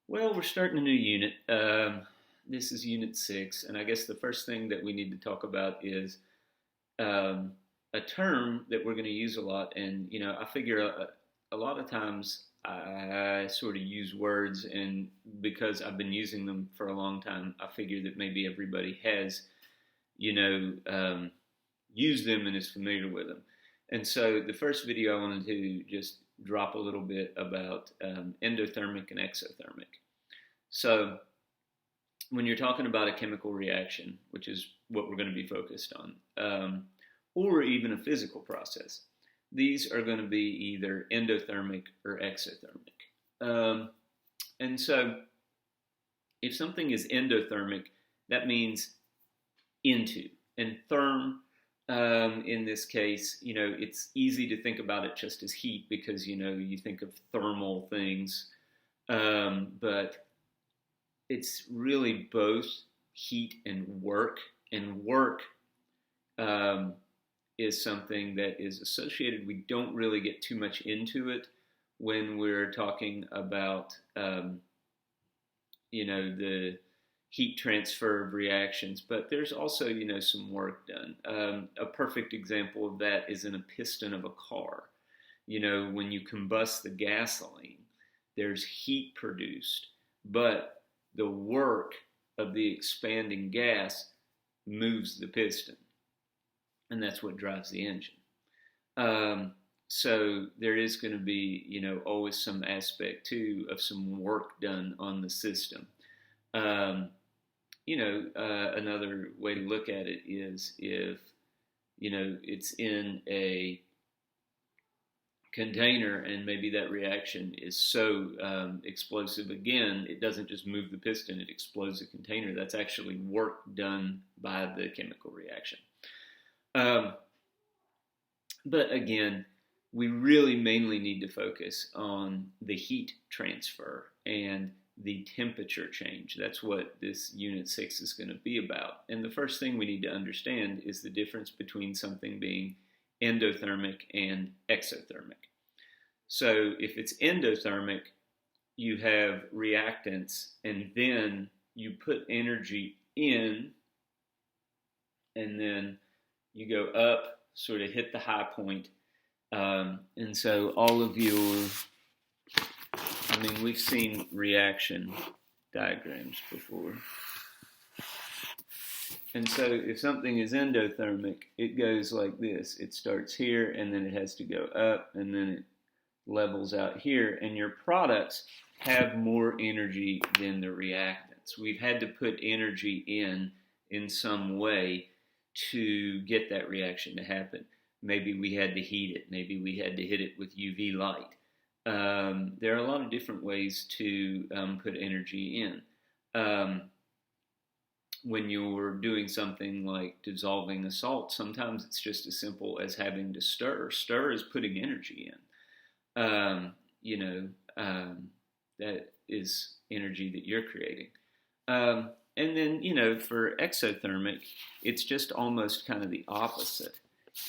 Well, we're starting a new unit. This is Unit 6, and I guess the first thing that we need to talk about is um, a term that we're going to use a lot. And, I figure a lot of times I sort of use words, and because I've been using them for a long time, I figure that maybe everybody has, you know, um, used them and is familiar with them. And so the first video I wanted to just drop a little bit about endothermic and exothermic. So, when you're talking about a chemical reaction, which is what we're going to be focused on, or even a physical process, these are going to be either endothermic or exothermic. And so, if something is endothermic, that means into. And therm, in this case, it's easy to think about it just as heat because, you think of thermal things. But it's really both heat and work. And work um, is something that is associated. We don't really get too much into it when we're talking about, the heat transfer of reactions. But there's also, some work done. A perfect example of that is in a piston of a car. When you combust the gasoline, there's heat produced, but the work of the expanding gas moves the piston, and that's what drives the engine. So there is going to be, always some aspect too of some work done on the system. Um, Another way to look at it is if, it's in a container and maybe that reaction is so explosive, again, it doesn't just move the piston, it explodes the container. That's actually work done by the chemical reaction. Um, but again, we really mainly need to focus on the heat transfer and the temperature change. That's what this Unit 6 is going to be about. And the first thing we need to understand is the difference between something being endothermic and exothermic. So if it's endothermic, you have reactants, and then you put energy in, and then you go up, sort of hit the high point. And so all of we've seen reaction diagrams before. And so if something is endothermic, it goes like this. It starts here, and then it has to go up, and then it levels out here. And your products have more energy than the reactants. We've had to put energy in some way to get that reaction to happen. Maybe we had to heat it. Maybe we had to hit it with UV light. There are a lot of different ways to put energy in. When you're doing something like dissolving a salt, sometimes it's just as simple as having to stir. Stir is putting energy in. That is energy that you're creating. And then, for exothermic, it's just almost kind of the opposite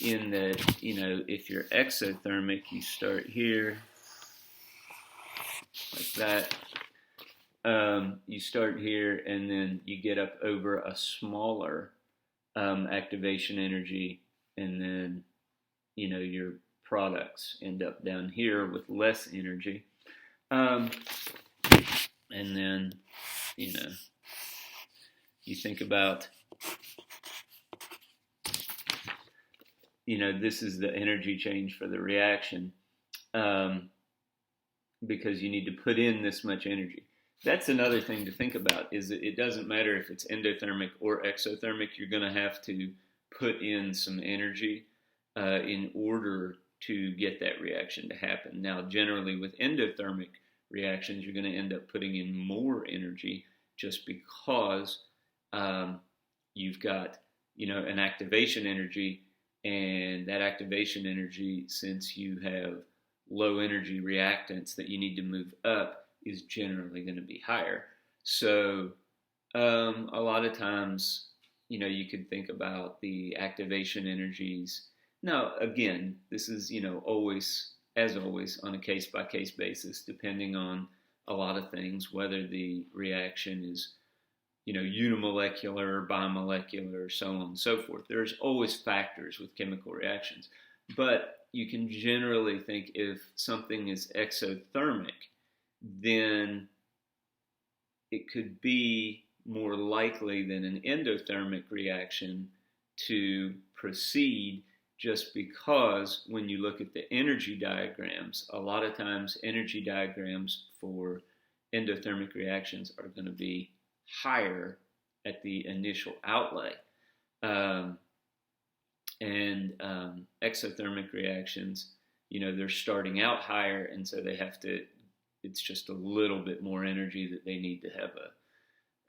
in that, if you're exothermic, you start here like that. You start here, and then you get up over a smaller activation energy, and then, your products end up down here with less energy. And then, you think about, this is the energy change for the reaction because you need to put in this much energy. That's another thing to think about, is that it doesn't matter if it's endothermic or exothermic, you're going to have to put in some energy in order to get that reaction to happen. Now, generally with endothermic reactions, you're going to end up putting in more energy just because you've got, an activation energy, and that activation energy, since you have low energy reactants that you need to move up, is generally going to be higher. So a lot of times, you could think about the activation energies. Now, again, this is, always, as always, on a case-by-case basis, depending on a lot of things, whether the reaction is, unimolecular, bimolecular, so on and so forth. There's always factors with chemical reactions. But you can generally think if something is exothermic, then it could be more likely than an endothermic reaction to proceed, just because when you look at the energy diagrams, a lot of times energy diagrams for endothermic reactions are going to be higher at the initial outlay. Exothermic reactions, they're starting out higher, and so it's just a little bit more energy that they need to have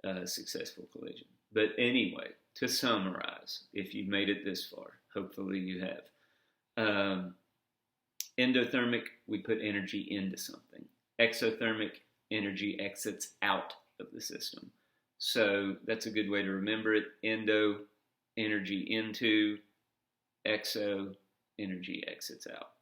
a successful collision. But anyway, to summarize, if you've made it this far, hopefully you have. Endothermic, we put energy into something. Exothermic, energy exits out of the system. So that's a good way to remember it. Endo, energy into. Exo, energy exits out.